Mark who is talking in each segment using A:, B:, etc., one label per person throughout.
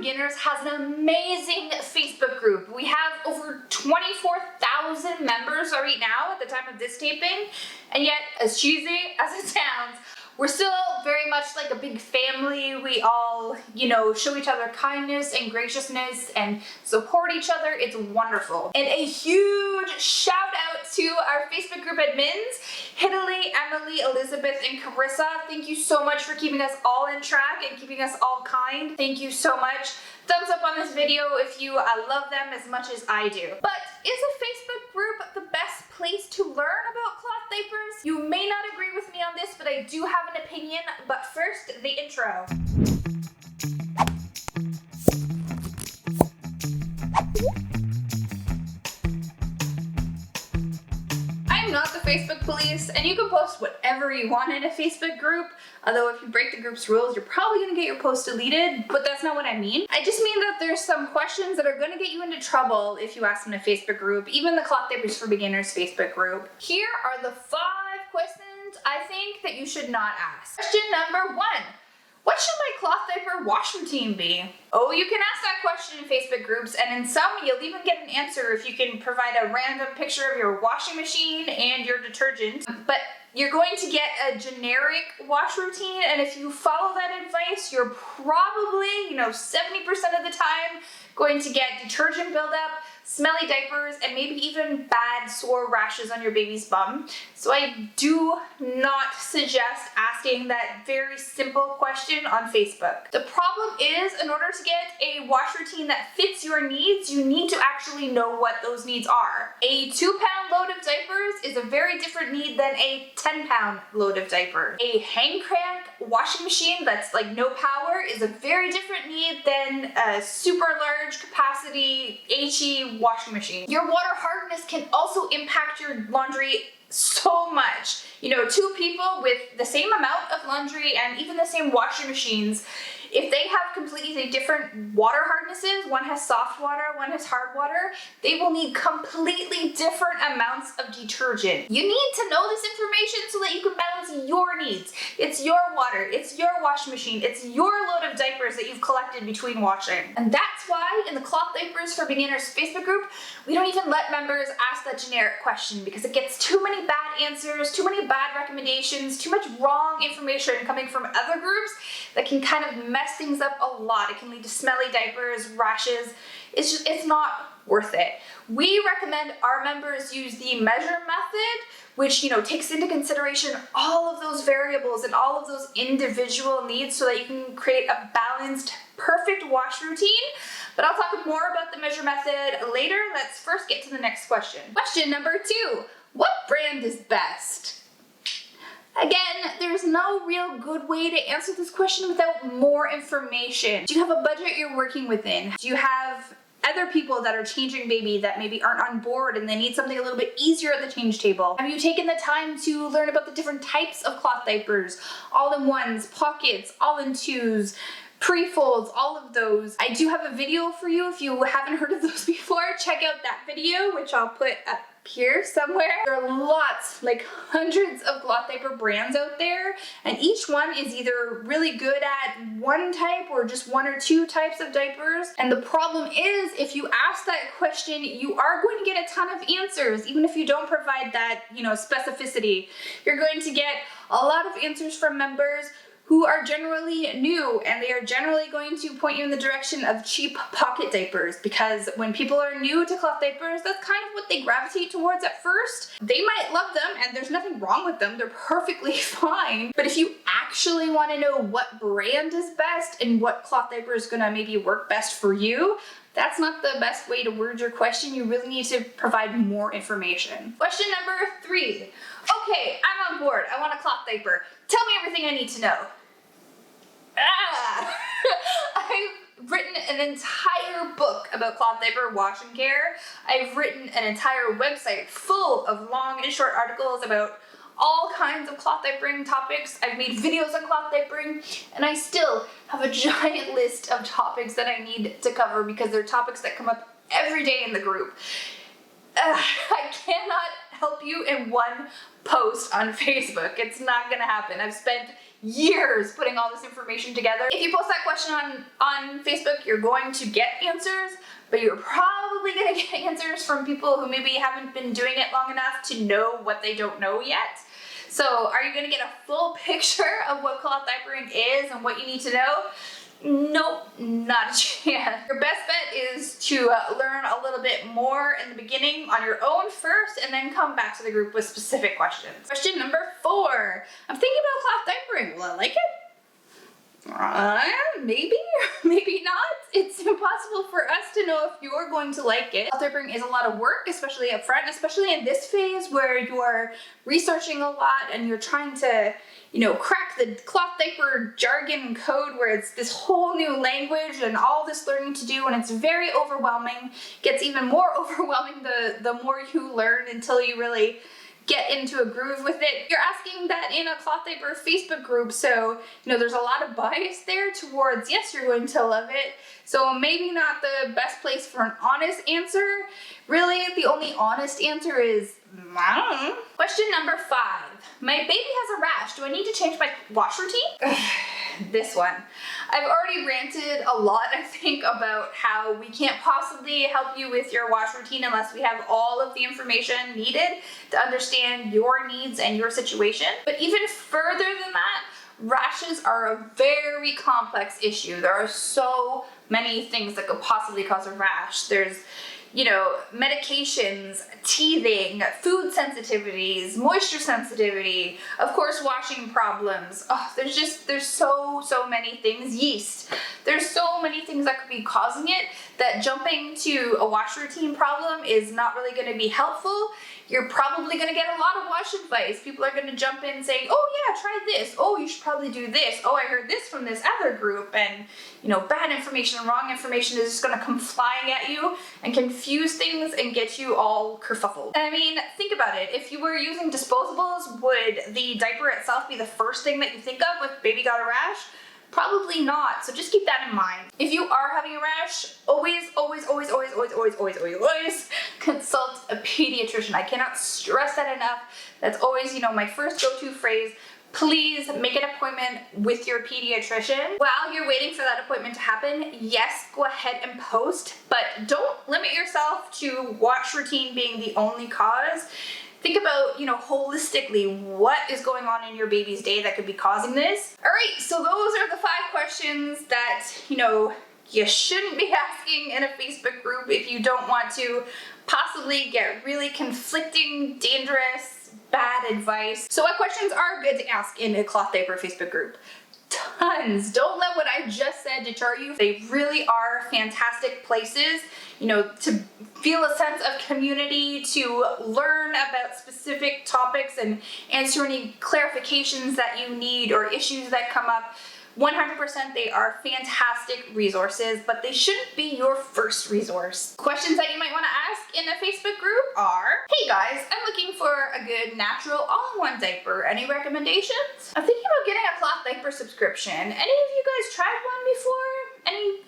A: Beginners has an amazing Facebook group. We have over 24,000 members right now at the time of this taping, and yet, as cheesy as it sounds, we're still very much like a big family. We all, show each other kindness and graciousness and support each other. It's wonderful. And a huge shout out to our Facebook group admins, Hidley, Emily, Elizabeth, and Carissa. Thank you so much for keeping us all in track and keeping us all kind. Thank you so much. Thumbs up on this video if you love them as much as I do. But is a Facebook group the best place to learn about cloth diapers? You may not agree with me on this, but I do have an opinion. But first, the intro. I'm not the Facebook police, and you can post whatever you want in a Facebook group, although if you break the group's rules, you're probably going to get your post deleted, but that's not what I mean. I just mean that there's some questions that are going to get you into trouble if you ask them in a Facebook group, even the Cloth Diapers for Beginners Facebook group. Here are the 5 questions I think that you should not ask. Question number 1. What should my cloth diaper wash routine be? Oh, you can ask that question in Facebook groups, and in some you'll even get an answer if you can provide a random picture of your washing machine and your detergent. But you're going to get a generic wash routine, and if you follow that advice, you're probably, 70% of the time going to get detergent buildup, smelly diapers, and maybe even bad sore rashes on your baby's bum. So I do not suggest asking that very simple question on Facebook. The problem is, in order to get a wash routine that fits your needs, you need to actually know what those needs are. A 2-pound load of diapers is a very different need than a 10-pound load of diapers. A hand crank washing machine that's like no power is a very different need than a super large capacity HE washing machine. Your water hardness can also impact your laundry so much. 2 people with the same amount of laundry and even the same washing machines, if they have completely different water hardnesses, one has soft water, one has hard water, they will need completely different amounts of detergent. You need to know this information so that you can balance your needs. It's your water, it's your washing machine, it's your load of diapers that you've collected between washing. And that's why in the Cloth Diapers for Beginners Facebook group, we don't even let members ask that generic question because it gets too many bad answers, too many bad recommendations, too much wrong information coming from other groups that can kind of mess things up a lot. It can lead to smelly diapers, rashes. It's not worth it. We recommend our members use the measure method, which takes into consideration all of those variables and all of those individual needs so that you can create a balanced, perfect wash routine. But I'll talk more about the measure method later. Let's first get to the next question. Question number 2. What brand is best? Again, there's no real good way to answer this question without more information. Do you have a budget you're working within? Do you have other people that are changing baby that maybe aren't on board and they need something a little bit easier at the change table? Have you taken the time to learn about the different types of cloth diapers? All-in-ones, pockets, all-in-twos, pre-folds, all of those. I do have a video for you if you haven't heard of those before. Check out that video, which I'll put up here somewhere. There are lots, like hundreds of cloth diaper brands out there, and each one is either really good at one type or just 1 or 2 types of diapers. And the problem is, if you ask that question, you are going to get a ton of answers, even if you don't provide that, specificity. You're going to get a lot of answers from members who are generally new, and they are generally going to point you in the direction of cheap pocket diapers, because when people are new to cloth diapers, that's kind of what they gravitate towards at first. They might love them, and there's nothing wrong with them, they're perfectly fine. But if you actually want to know what brand is best and what cloth diaper is gonna maybe work best for you, that's not the best way to word your question. You really need to provide more information. Question number 3. Okay, I'm on board. I want a cloth diaper. Tell me everything I need to know. I've written an entire book about cloth diaper wash and care. I've written an entire website full of long and short articles about all kinds of cloth diapering topics. I've made videos on cloth diapering, and I still have a giant list of topics that I need to cover because they're topics that come up every day in the group. I cannot help you in one post on Facebook. It's not gonna happen. I've spent years putting all this information together. If you post that question on Facebook, you're going to get answers, but you're probably gonna get answers from people who maybe haven't been doing it long enough to know what they don't know yet. So are you gonna get a full picture of what cloth diapering is and what you need to know? Nope, not a chance. Your best bet is to learn a little bit more in the beginning on your own first, and then come back to the group with specific questions. Question number 4. I'm thinking about cloth diapering. Will I like it? Maybe, maybe not. It's impossible for us to know if you're going to like it. Cloth diapering is a lot of work, especially up front, especially in this phase where you're researching a lot and you're trying to, crack the cloth diaper jargon code where it's this whole new language and all this learning to do, and it's very overwhelming. Gets even more overwhelming the more you learn until you really get into a groove with it. You're asking that in a Cloth Diaper Facebook group, so there's a lot of bias there towards, yes, you're going to love it. So maybe not the best place for an honest answer. Really, the only honest answer is, I don't know. Question number 5. My baby has a rash. Do I need to change my wash routine? This one. I've already ranted a lot, I think, about how we can't possibly help you with your wash routine unless we have all of the information needed to understand your needs and your situation. But even further than that, rashes are a very complex issue. There are so many things that could possibly cause a rash. There's medications, teething, food sensitivities, moisture sensitivity, of course washing problems. Oh, there's so many things. Yeast. There's so many things that could be causing it that jumping to a wash routine problem is not really going to be helpful. You're probably going to get a lot of wash advice. People are going to jump in saying, oh yeah, try this. Oh, you should probably do this. Oh, I heard this from this other group. And bad information and wrong information is just going to come flying at you and confuse things and get you all kerfuffled. I mean, think about it. If you were using disposables, would the diaper itself be the first thing that you think of with baby got a rash? Probably not, so just keep that in mind. If you are having a rash, always consult a pediatrician. I cannot stress that enough. That's always, my first go-to phrase. Please make an appointment with your pediatrician. While you're waiting for that appointment to happen, yes, go ahead and post, but don't limit yourself to wash routine being the only cause. Think about, holistically what is going on in your baby's day that could be causing this. All right, so those are the 5 questions that, you shouldn't be asking in a Facebook group if you don't want to possibly get really conflicting, dangerous, bad advice. So what questions are good to ask in a Cloth Diaper Facebook group? Tons. Don't let what I just said deter you. They really are fantastic places, to feel a sense of community, to learn about specific topics and answer any clarifications that you need or issues that come up. 100% they are fantastic resources, but they shouldn't be your first resource. Questions that you might want to ask in a Facebook group are, hey guys, I'm looking for a good natural all-in-one diaper. Any recommendations? I'm thinking about getting a cloth diaper subscription. Any of you guys tried one before?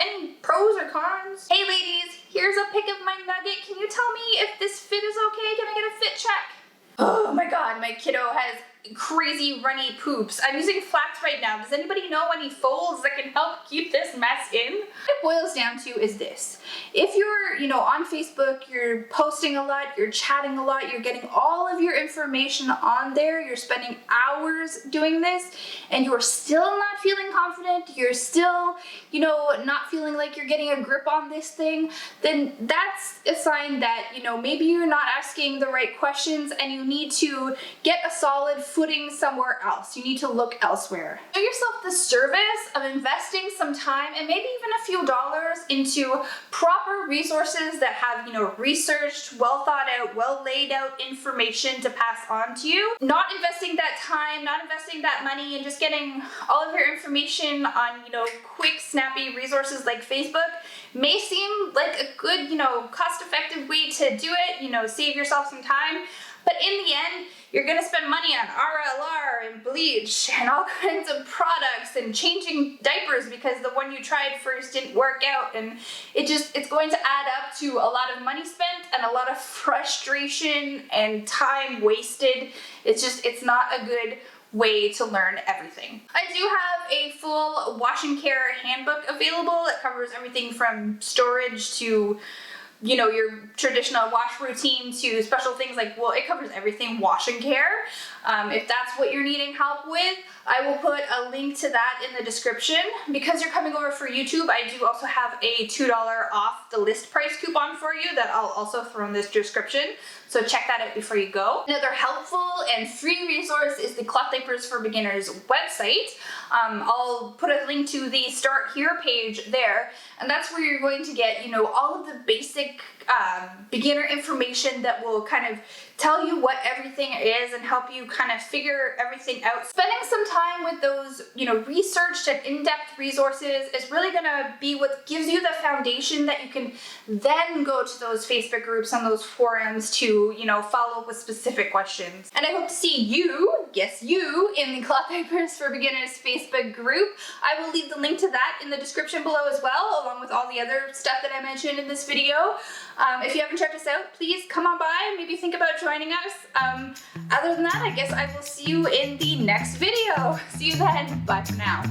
A: Any pros or cons? Hey ladies, here's a pic of my nugget. Can you tell me if this fit is okay? Can I get a fit check? Oh my god, my kiddo has crazy runny poops. I'm using flats right now. Does anybody know any folds that can help keep this mess in? What it boils down to is this. If you're, on Facebook, you're posting a lot, you're chatting a lot, you're getting all of your information on there, you're spending hours doing this, and you're still not feeling confident, you're still, not feeling like you're getting a grip on this thing, then that's a sign that, maybe you're not asking the right questions and you need to get a solid footing somewhere else. You need to look elsewhere. Do yourself the service of investing some time and maybe even a few dollars into proper resources that have, researched, well thought out, well laid out information to pass on to you. Not investing that time, not investing that money, and just getting all of your information on, quick, snappy resources like Facebook may seem like a good, cost-effective way to do it, save yourself some time. But in the end, you're gonna spend money on RLR and bleach and all kinds of products and changing diapers because the one you tried first didn't work out, and it's going to add up to a lot of money spent and a lot of frustration and time wasted. It's not a good way to learn everything. I do have a full wash and care handbook available. It covers everything from storage to, you know, your traditional wash routine to special things like, well, it covers everything wash and care. If that's what you're needing help with, I will put a link to that in the description. Because you're coming over for YouTube, I do also have a $2 off the list price coupon for you that I'll also throw in this description. So check that out before you go. Another helpful and free resource is the Cloth Diapers for Beginners website. I'll put a link to the Start Here page there, and that's where you're going to get, you know, all of the basic beginner information that will kind of tell you what everything is and help you kind of figure everything out. Spending some time with those, you know, researched and in-depth resources is really gonna be what gives you the foundation that you can then go to those Facebook groups and those forums to, you know, follow up with specific questions. And I hope to see you, yes you, in the Cloth Diapers for Beginners Facebook group. I will leave the link to that in the description below as well, along with all the other stuff that I mentioned in this video. If you haven't checked us out, please come on by, maybe think about joining us. Other than that, I guess I will see you in the next video. See you then. Bye for now.